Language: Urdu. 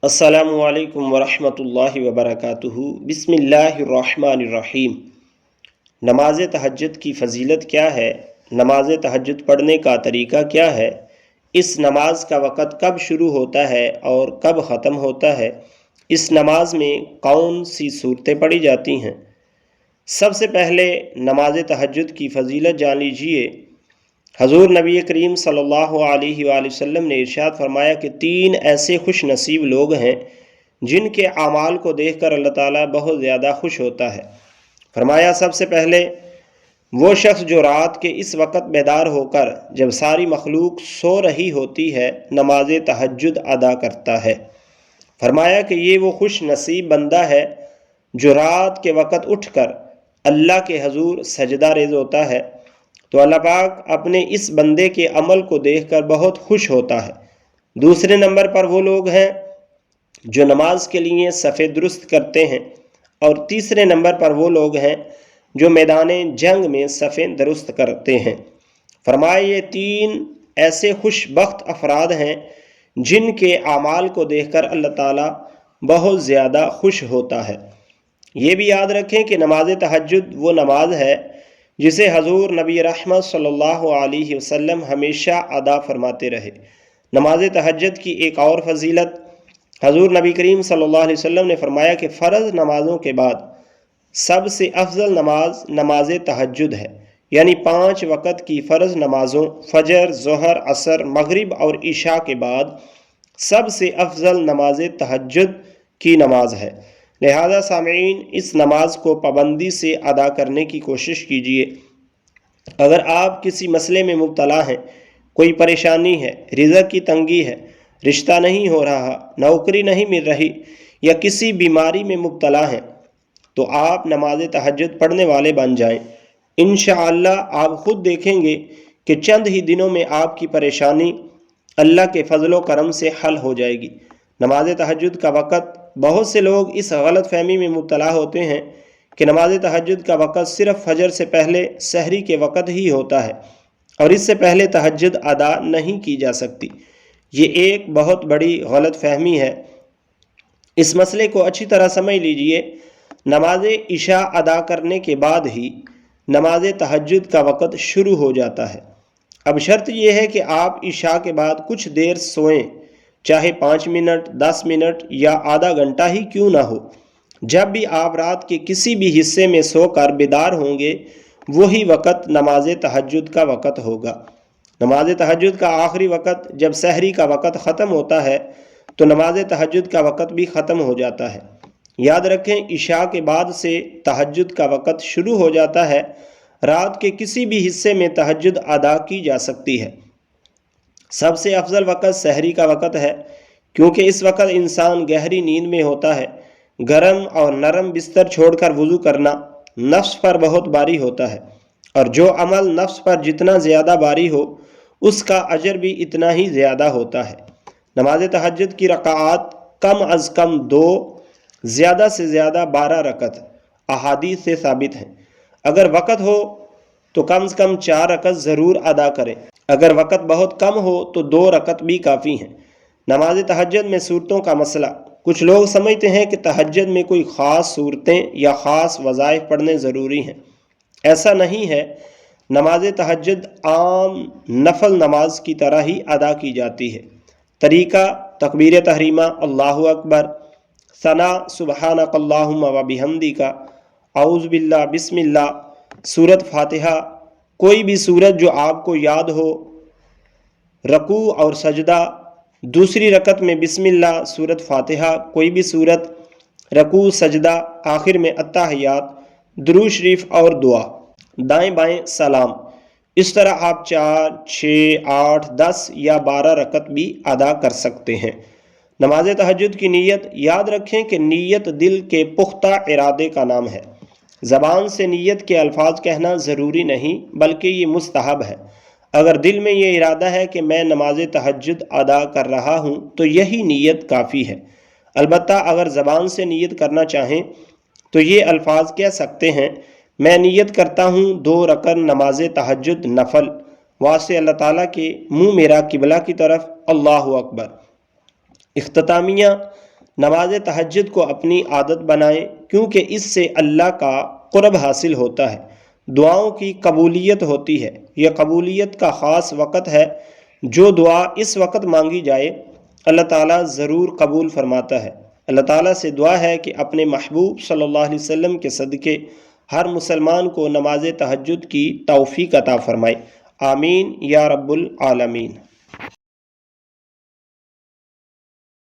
السلام علیکم ورحمۃ اللہ وبرکاتہ۔ بسم اللہ الرحمن الرحیم۔ نماز تہجد کی فضیلت کیا ہے؟ نماز تہجد پڑھنے کا طریقہ کیا ہے؟ اس نماز کا وقت کب شروع ہوتا ہے اور کب ختم ہوتا ہے؟ اس نماز میں کون سی صورتیں پڑھی جاتی ہیں؟ سب سے پہلے نماز تہجد کی فضیلت جان لیجئے۔ حضور نبی کریم صلی اللہ علیہ وآلہ وسلم نے ارشاد فرمایا کہ 3 ایسے خوش نصیب لوگ ہیں جن کے اعمال کو دیکھ کر اللہ تعالیٰ بہت زیادہ خوش ہوتا ہے۔ فرمایا سب سے پہلے وہ شخص جو رات کے اس وقت بیدار ہو کر جب ساری مخلوق سو رہی ہوتی ہے نماز تہجد ادا کرتا ہے۔ فرمایا کہ یہ وہ خوش نصیب بندہ ہے جو رات کے وقت اٹھ کر اللہ کے حضور سجدہ ریز ہوتا ہے، تو اللہ پاک اپنے اس بندے کے عمل کو دیکھ کر بہت خوش ہوتا ہے۔ دوسرے نمبر پر وہ لوگ ہیں جو نماز کے لیے صفیں درست کرتے ہیں، اور تیسرے نمبر پر وہ لوگ ہیں جو میدان جنگ میں صفیں درست کرتے ہیں۔ فرمایا یہ 3 ایسے خوش بخت افراد ہیں جن کے اعمال کو دیکھ کر اللہ تعالیٰ بہت زیادہ خوش ہوتا ہے۔ یہ بھی یاد رکھیں کہ نماز تہجد وہ نماز ہے جسے حضور نبی رحمت صلی اللہ علیہ وسلم ہمیشہ ادا فرماتے رہے۔ نماز تہجد کی ایک اور فضیلت، حضور نبی کریم صلی اللہ علیہ وسلم نے فرمایا کہ فرض نمازوں کے بعد سب سے افضل نماز نماز تہجد ہے، یعنی 5 وقت کی فرض نمازوں فجر، ظہر، عصر، مغرب اور عشاء کے بعد سب سے افضل نماز تہجد کی نماز ہے۔ لہذا سامعین، اس نماز کو پابندی سے ادا کرنے کی کوشش کیجیے۔ اگر آپ کسی مسئلے میں مبتلا ہیں، کوئی پریشانی ہے، رزق کی تنگی ہے، رشتہ نہیں ہو رہا، نوکری نہیں مل رہی، یا کسی بیماری میں مبتلا ہیں، تو آپ نماز تہجد پڑھنے والے بن جائیں۔ انشاءاللہ آپ خود دیکھیں گے کہ چند ہی دنوں میں آپ کی پریشانی اللہ کے فضل و کرم سے حل ہو جائے گی۔ نماز تہجد کا وقت، بہت سے لوگ اس غلط فہمی میں مبتلا ہوتے ہیں کہ نماز تہجد کا وقت صرف فجر سے پہلے سحری کے وقت ہی ہوتا ہے اور اس سے پہلے تہجد ادا نہیں کی جا سکتی۔ یہ ایک بہت بڑی غلط فہمی ہے۔ اس مسئلے کو اچھی طرح سمجھ لیجئے۔ نماز عشاء ادا کرنے کے بعد ہی نماز تہجد کا وقت شروع ہو جاتا ہے۔ اب شرط یہ ہے کہ آپ عشاء کے بعد کچھ دیر سوئیں، چاہے 5 منٹ، 10 منٹ یا آدھا گھنٹہ ہی کیوں نہ ہو۔ جب بھی آپ رات کے کسی بھی حصے میں سو کر بیدار ہوں گے، وہی وقت نماز تہجد کا وقت ہوگا۔ نماز تہجد کا آخری وقت جب سحری کا وقت ختم ہوتا ہے تو نماز تہجد کا وقت بھی ختم ہو جاتا ہے۔ یاد رکھیں، عشاء کے بعد سے تہجد کا وقت شروع ہو جاتا ہے۔ رات کے کسی بھی حصے میں تہجد ادا کی جا سکتی ہے۔ سب سے افضل وقت سحری کا وقت ہے، کیونکہ اس وقت انسان گہری نیند میں ہوتا ہے۔ گرم اور نرم بستر چھوڑ کر وضو کرنا نفس پر بہت باری ہوتا ہے، اور جو عمل نفس پر جتنا زیادہ باری ہو اس کا اجر بھی اتنا ہی زیادہ ہوتا ہے۔ نماز تہجد کی رکعات کم از کم 2، زیادہ سے زیادہ 12 رکعت احادیث سے ثابت ہیں۔ اگر وقت ہو تو کم از کم 4 رکعت ضرور ادا کریں۔ اگر وقت بہت کم ہو تو 2 رکعت بھی کافی ہیں۔ نماز تہجد میں صورتوں کا مسئلہ، کچھ لوگ سمجھتے ہیں کہ تہجد میں کوئی خاص صورتیں یا خاص وظائف پڑھنے ضروری ہیں۔ ایسا نہیں ہے۔ نماز تہجد عام نفل نماز کی طرح ہی ادا کی جاتی ہے۔ طریقہ: تکبیر تحریمہ، اللہ اکبر، ثنا، سبحانک اللہم و بحمدک، اعوذ باللہ، بسم اللہ، سورۃ فاتحہ، کوئی بھی سورت جو آپ کو یاد ہو، رکوع اور سجدہ، دوسری رکعت میں بسم اللہ، سورۃ فاتحہ، کوئی بھی سورت، رکوع، سجدہ، آخر میں التحیات، درود شریف اور دعا، دائیں بائیں سلام۔ اس طرح آپ 4، 6، 8، 10 یا 12 رکعت بھی ادا کر سکتے ہیں۔ نماز تہجد کی نیت، یاد رکھیں کہ نیت دل کے پختہ ارادے کا نام ہے۔ زبان سے نیت کے الفاظ کہنا ضروری نہیں، بلکہ یہ مستحب ہے۔ اگر دل میں یہ ارادہ ہے کہ میں نماز تہجد ادا کر رہا ہوں تو یہی نیت کافی ہے۔ البتہ اگر زبان سے نیت کرنا چاہیں تو یہ الفاظ کہہ سکتے ہیں: میں نیت کرتا ہوں 2 رکعت نماز تہجد نفل، واسطے اللہ تعالیٰ کے، منہ میرا قبلہ کی طرف، اللہ اکبر۔ اختتامیہ: نماز تہجد کو اپنی عادت بنائیں کیونکہ اس سے اللہ کا قرب حاصل ہوتا ہے، دعاؤں کی قبولیت ہوتی ہے۔ یہ قبولیت کا خاص وقت ہے، جو دعا اس وقت مانگی جائے اللہ تعالیٰ ضرور قبول فرماتا ہے۔ اللہ تعالیٰ سے دعا ہے کہ اپنے محبوب صلی اللہ علیہ وسلم کے صدقے ہر مسلمان کو نماز تہجد کی توفیق عطا فرمائے۔ آمین یا رب العالمین۔